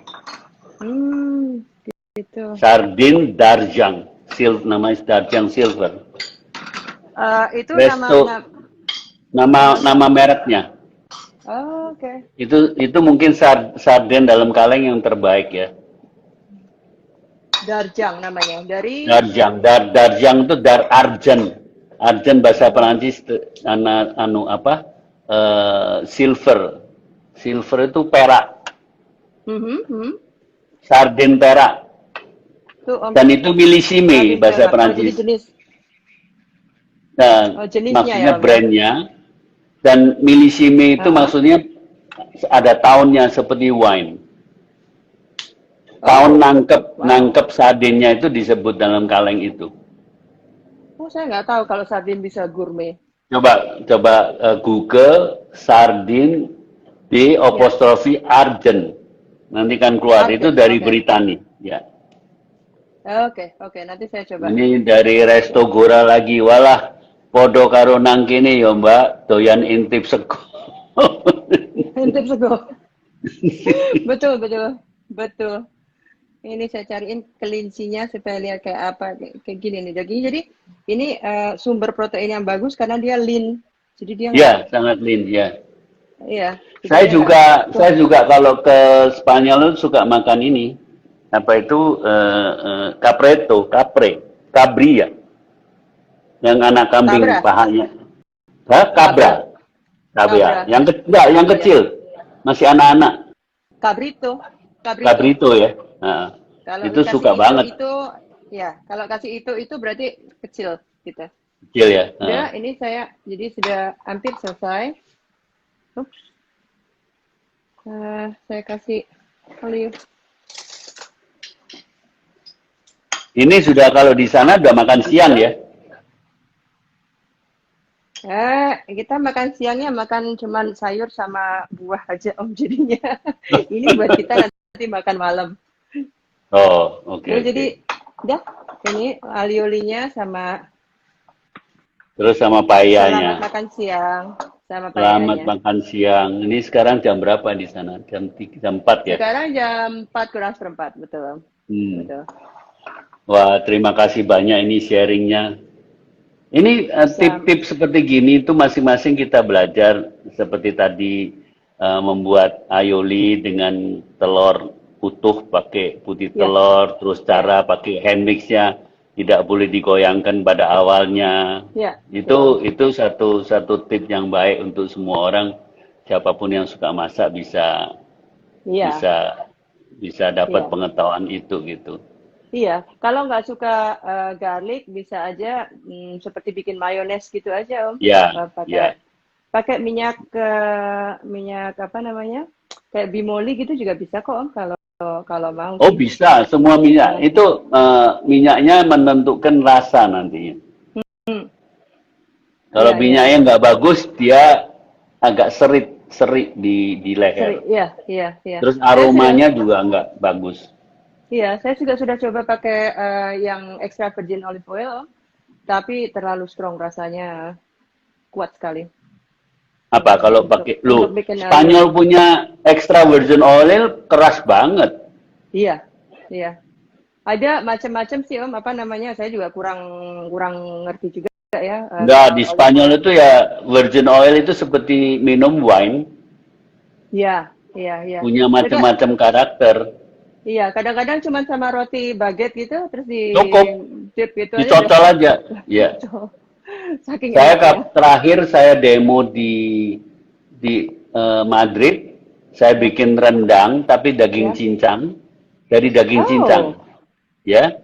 gitu. Sardin darjang, namanya darjang silver. Itu Resto nama. nama mereknya. Oh, oke. Itu mungkin sarden dalam kaleng yang terbaik ya. Darjang namanya. Dari Darjang itu arjen. Arjen bahasa Perancis apa? Silver. Silver itu perak. Sarden perak. Tuh Om, Dan itu millisime sardin bahasa perak. Oh, jadi Perancis. jenis. Nah, Oh, jenisnya ya maksudnya Om ya. brandnya. Dan millisime itu Aha. maksudnya ada tahunnya seperti wine. Tahun Oh, nangkep wow. sardennya itu disebut dalam kaleng itu. Oh, saya nggak tahu kalau sardin bisa gourmet. Coba Google sardin D Ya, apostrofi Argent. Nanti kan keluar itu Arden. dari Oke. Britani. Ya. Oke, oke. Nanti saya coba. Ini dari Resto Gora lagi. Walah, podo karo nang kene ya Mbak, doyan intip sego. Intip sego. Betul, betul. Betul. Ini saya cariin kelincinya supaya lihat kayak apa. Kayak gini nih dagingnya. Jadi ini sumber protein yang bagus karena dia lean. Jadi dia nggak, Ya, sangat lean ya. iya. Jadi Saya dia nggak. juga saya juga kalau ke Spanyol itu suka makan ini. Apa itu capreto, cabri ya. Yang anak kambing Cabra, pahanya. Hah? cabra, Cabra. cabra. Enggak, yang Oh ya, kecil. Masih anak-anak. cabrito, cabrito. Cabrito ya. Nah, Kalau itu kasih suka banget. ya. Kalau kasih itu berarti kecil gitu. Kecil ya. Udah, ini saya jadi sudah hampir selesai. Ups, saya kasih olive. Ini sudah kalau di sana udah makan siang ya. Kita makan siangnya makan cuman sayur sama buah aja Om jadinya. Ini buat kita nanti makan malam. Oh, oke. Ya, jadi udah ini aliolinya sama Terus sama selamat payanya. makan siang sama Selamat payanya. makan siang. Ini sekarang jam berapa di sana? Jam 4 ya? Sekarang jam 4 kurang seperempat, betul. Hmm. Betul. Wah, terima kasih banyak ini sharingnya. Ini tips-tips seperti gini itu masing-masing kita belajar seperti tadi membuat aioli dengan telur utuh pakai putih Ya, telur, terus ya, cara pakai hand mixnya tidak boleh digoyangkan pada awalnya. ya, Itu satu tips yang baik untuk semua orang, siapapun yang suka masak bisa iya, bisa bisa dapat iya. pengetahuan itu gitu. Iya, kalau nggak suka garlic bisa aja seperti bikin mayones gitu aja Om. Ya, Pakai ya. pakai minyak apa namanya? Kayak bimoli gitu juga bisa kok Om kalau kalau mau Oh sih. bisa, semua minyak. Nah, Itu minyaknya menentukan rasa nantinya. hmm, Kalau iya iya minyaknya iya. nggak bagus, dia agak serik di leher. Iya iya iya. Terus Saya sudah aromanya juga nggak bagus. Iya, saya juga sudah coba pakai yang extra virgin olive oil, tapi terlalu strong rasanya, kuat sekali Apa kalau pakai, untuk lu bikin Spanyol alioli. punya extra virgin oil keras banget. Iya, iya. Ada macam-macam sih Om, apa namanya? Saya juga kurang kurang ngerti juga ya Nggak, soal di olive Spanyol oil. itu ya virgin oil itu seperti minum wine, Iya, iya, iya. punya Mereka, macam-macam karakter. iya, kadang-kadang cuma sama roti baguette gitu, terus di Cukup dip gitu aja udah dicocol aja. Ya. saking Saya enaknya. terakhir saya demo di Madrid, saya bikin rendang tapi daging Ya. cincang, dari daging cincang, Oh, ya.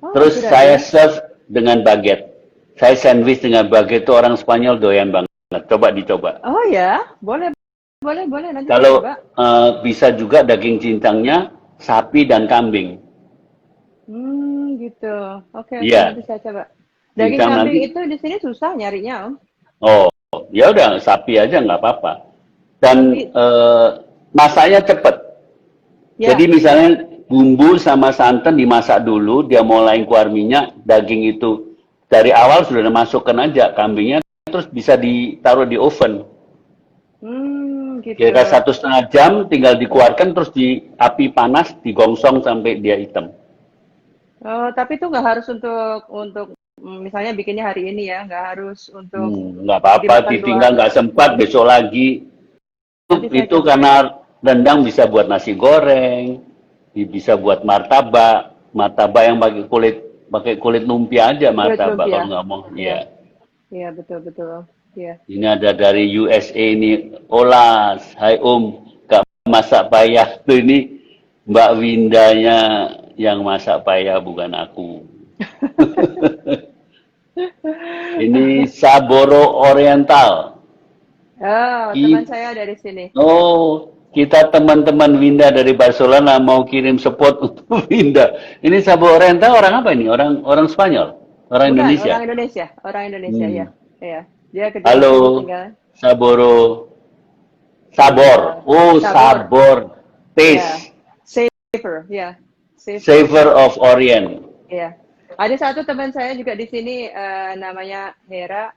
oh, Terus good saya idea. serve dengan baguette. Saya sandwich dengan baguette itu orang Spanyol doyan banget. Coba dicoba. Oh ya, boleh, boleh, boleh. Nanti saya Kalau coba. bisa juga daging cincangnya sapi dan kambing. Gitu. Oke, oke, Iya, nanti saya coba. Daging cincang kambing nanti. itu di sini susah nyarinya, Om. Oh, ya udah sapi aja nggak apa-apa. Dan Tapi, masaknya cepet. Jadi ya, misalnya ya. bumbu sama santan dimasak dulu, dia mulai keluar minyak, daging itu dari awal sudah dimasukkan aja kambingnya, terus bisa ditaruh di oven. Gitu. Kira 1,5 jam, tinggal dikeluarkan terus di api panas, digongsong sampai dia hitam. Oh, tapi itu nggak harus untuk misalnya bikinnya hari ini ya, nggak harus untuk Nggak apa-apa, dimakan ditinggal nggak sempat 2 hari. besok lagi. Nanti saya Itu coba. karena rendang bisa buat nasi goreng, bisa buat martabak, martabak yang pakai kulit lumpia aja Kulit martabak lumpia. kalau nggak mau. Iya, Ya. iya betul betul. Om. Iya. Ini ada dari USA ini. Olas, hai Om, gak masak payah. Tuh ini Mbak Windanya yang masak payah, bukan aku. Ini Saboro Oriental. Oh, teman saya dari sini. Kita teman-teman Winda dari Barcelona mau kirim support untuk Winda. Ini Saboro Oriental orang apa ini? Orang Spanyol? Orang Bukan, Indonesia. orang Indonesia ya. Ya. Dia kerja di sini Halo, tinggal. Saboro. Ya, Sabor. Oh, Sabor. sabor. Ya. Taste. Saver, ya. Savor of Orient. Ya. Ada satu teman saya juga di sini namanya Hera.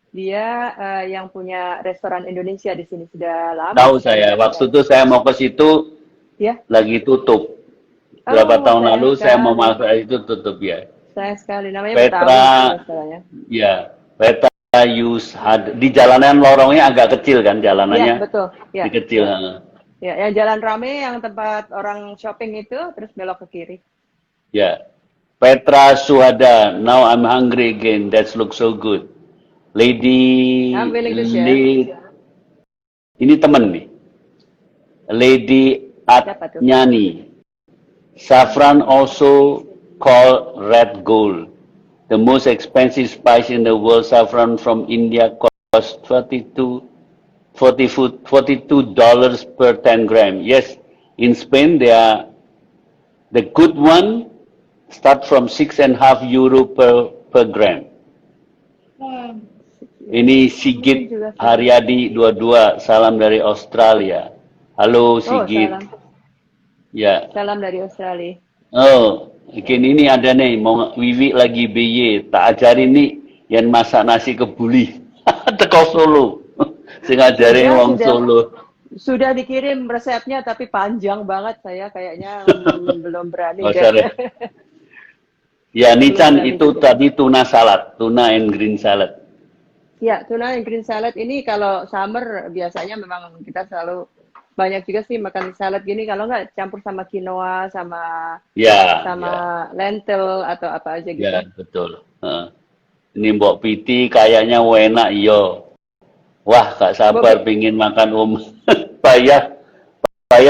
Dia yang punya restoran Indonesia di sini sudah lama Tahu sekali saya. dari Waktu saya. itu saya mau ke situ Ya. lagi tutup. Berapa Oh, tahun sayang lalu saya mau sekali. masuk itu tutup ya. Sayang sekali. Namanya Petra, Betawi itu restorannya. ya. Petra di jalanan lorongnya agak kecil kan Iya, jalanannya. betul. Di Ya, kecil. ya. Ya, yang jalan rame, yang tempat orang shopping itu, terus belok ke kiri. Ya. Petra Suhada. Now I'm hungry again. That looks so good. Lady I'm willing to share. ini temen nih. Lady Siapa tuh? Atnyani. Saffron also called red gold. The most expensive spice in the world, saffron from India costs $42 per 10 gram. Yes, in Spain the good one start from €6.5 per gram. Ini Sigit Haryadi 22, salam dari Australia. Halo Sigit. Salam. Ya. Salam dari Australia. Oh, ini ada nih, mau Wiwi lagi BY, tak ajarin nih yang masak nasi kebuli. Teko Solo. Sing ajarin wong Solo. Sudah dikirim resepnya tapi panjang banget, saya kayaknya belum berani. Oh, sorry. Ya, Nican itu tadi tuna salad, tuna and green salad. Ya, tuna and green salad ini kalau summer biasanya memang kita selalu banyak juga sih makan salad gini, kalau nggak campur sama quinoa, sama lentil atau apa aja gitu. Ya, betul. Ini Mbok Piti kayaknya enak yo. Wah, gak sabar pingin makan Payah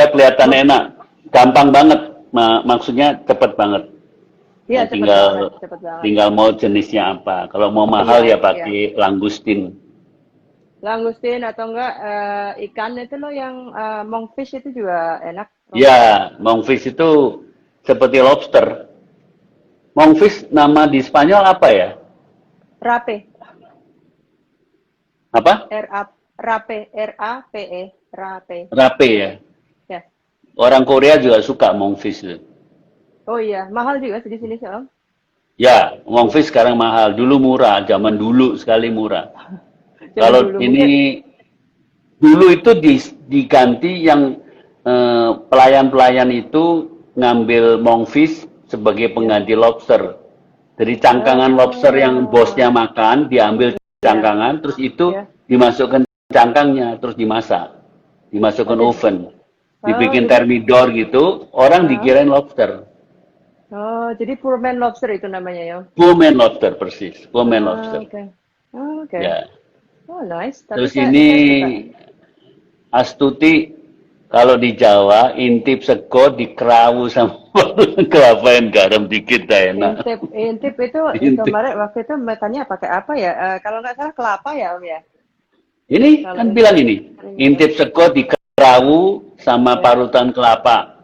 kelihatan enak. Gampang banget. Maksudnya cepet banget. Iya, cepet banget. Tinggal mau jenisnya apa. Kalau mau mahal ya pakai langustin. Langustin atau enggak ikan itu loh yang monkfish itu juga enak. Ya, monkfish itu seperti lobster. Monkfish nama di Spanyol apa ya? Rape. Apa? Rape, R-A-P-E, rape. Rape ya? Ya. Orang Korea juga suka monkfish itu. Oh iya, mahal juga di sini sih Om. Ya, monkfish sekarang mahal. Dulu murah, zaman dulu sekali murah. Kalau ini dulu itu diganti yang pelayan-pelayan itu ngambil monkfish sebagai pengganti lobster. Jadi cangkangan lobster yang bosnya makan, diambil cangkangan, terus itu dimasukkan cangkangnya, terus dimasak. Dimasukkan oven. Dibikin thermidor gitu, orang dikirain lobster. Oh, jadi poor man lobster itu namanya ya? Poor man lobster, persis. Poor man lobster. Oke. Ya. Oh, nice. Terus ini Astuti, kalau di Jawa, intip sego dikerawu sama kelapain garam dikit dah enak. Intip itu kemarin waktu itu makannya pakai apa ya? Kalau nggak salah kelapa ya Om ya? Ini kan bilang ini, intip sego dikerawu sama parutan kelapa,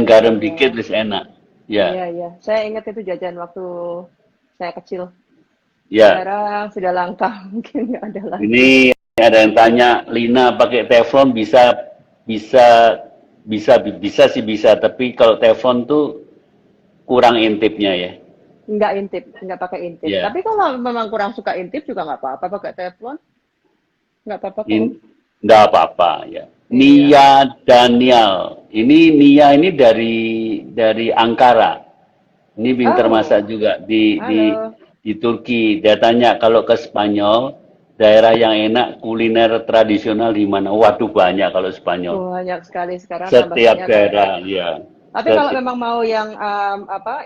garam dikit terus enak. Ya. Iya. Saya ingat itu jajan waktu saya kecil. Ya. Sekarang sudah langka, mungkin nggak ada lagi. Ini ada yang tanya, Lina pakai teflon bisa, tapi kalau teflon tuh kurang intipnya ya. Nggak pakai intip. Yeah. Tapi kalau memang kurang suka intip juga nggak apa-apa pakai teflon. Nggak apa-apa kok. Nggak apa-apa ya. Nia Daniel. Nia ini dari Ankara. Ini pinter masak juga di Turki. Dia tanya kalau ke Spanyol, daerah yang enak kuliner tradisional di mana? Waduh banyak kalau Spanyol. Banyak sekali sekarang. Setiap daerah, ya. Tapi kalau memang mau yang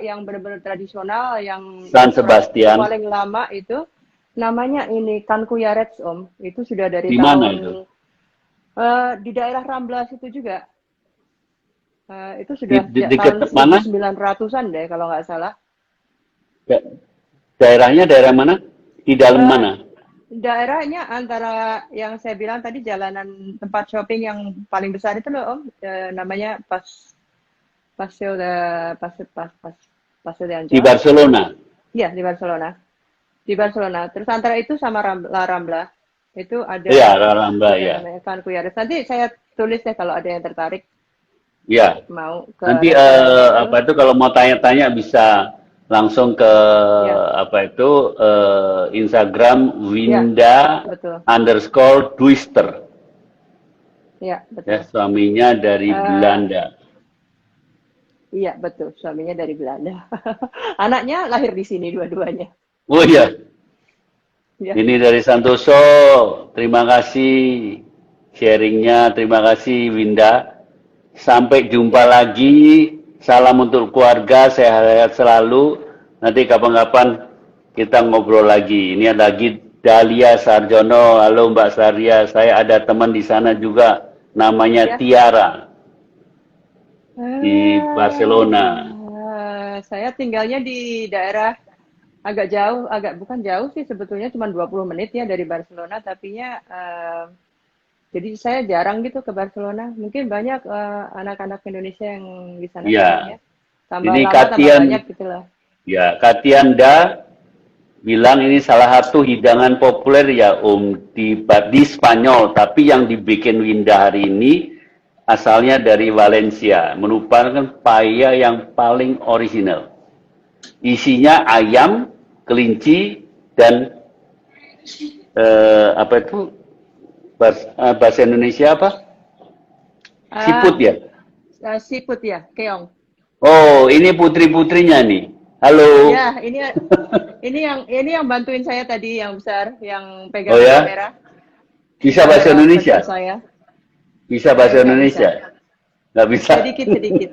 yang benar-benar tradisional, yang San Sebastian paling lama itu namanya ini Cancuyaretes Om. Itu sudah dari di mana itu? Di daerah Ramblas itu juga. Itu sudah dekat tahun 1900-an deh kalau nggak salah. Daerahnya daerah mana? Di dalam mana? Daerahnya antara yang saya bilang tadi jalanan tempat shopping yang paling besar itu loh Om, namanya Paseo de Anjou. Di Barcelona? Iya, di Barcelona. di Barcelona. Terus antara itu sama Rambla. Itu ada Iya, Rambla ya. namanya Van Cuyares. Nanti saya tulis deh kalau ada yang tertarik Ya. mau ke Nanti restorannya itu. apa itu kalau mau tanya-tanya bisa langsung ke Ya, apa itu Instagram ya, Winda betul. _Duister. Ya, Ya, betul. suaminya dari Eh, Belanda. iya, betul. Suaminya dari Belanda. Anaknya lahir di sini dua-duanya. Oh iya, Ya, ini dari Santoso. Terima kasih sharingnya. Terima kasih Winda. Sampai jumpa ya. lagi. Salam untuk keluarga. Sehat-sehat selalu. Nanti kapan-kapan kita ngobrol lagi. Ini ada lagi Dahlia Sarjono. Halo Mbak Saria. Saya ada teman di sana juga. Namanya Ya. Tiara. Di Barcelona. Saya tinggalnya di daerah agak jauh, bukan jauh sih sebetulnya cuma 20 menit ya dari Barcelona, tapinya jadi saya jarang gitu ke Barcelona. Mungkin banyak anak-anak Indonesia yang di sana sekarang Ya. ya. Tambah Ini lama tambah Katian. banyak gitu lah. Ya, Katianda bilang ini salah satu hidangan populer ya di Spanyol, tapi yang dibikin Winda hari ini asalnya dari Valencia, merupakan paella yang paling original. Isinya ayam, kelinci, dan apa itu bahasa Indonesia apa? Siput Ah, ya? siput ya, keong. Oh, ini putri-putrinya nih. Halo. Ya, ini yang bantuin saya tadi yang besar, yang Oh pegang ya? kamera, Bisa bahasa kamera Indonesia? virtual saya. Bisa bahasa Nggak bisa. Indonesia? Nggak bisa. Sedikit sedikit.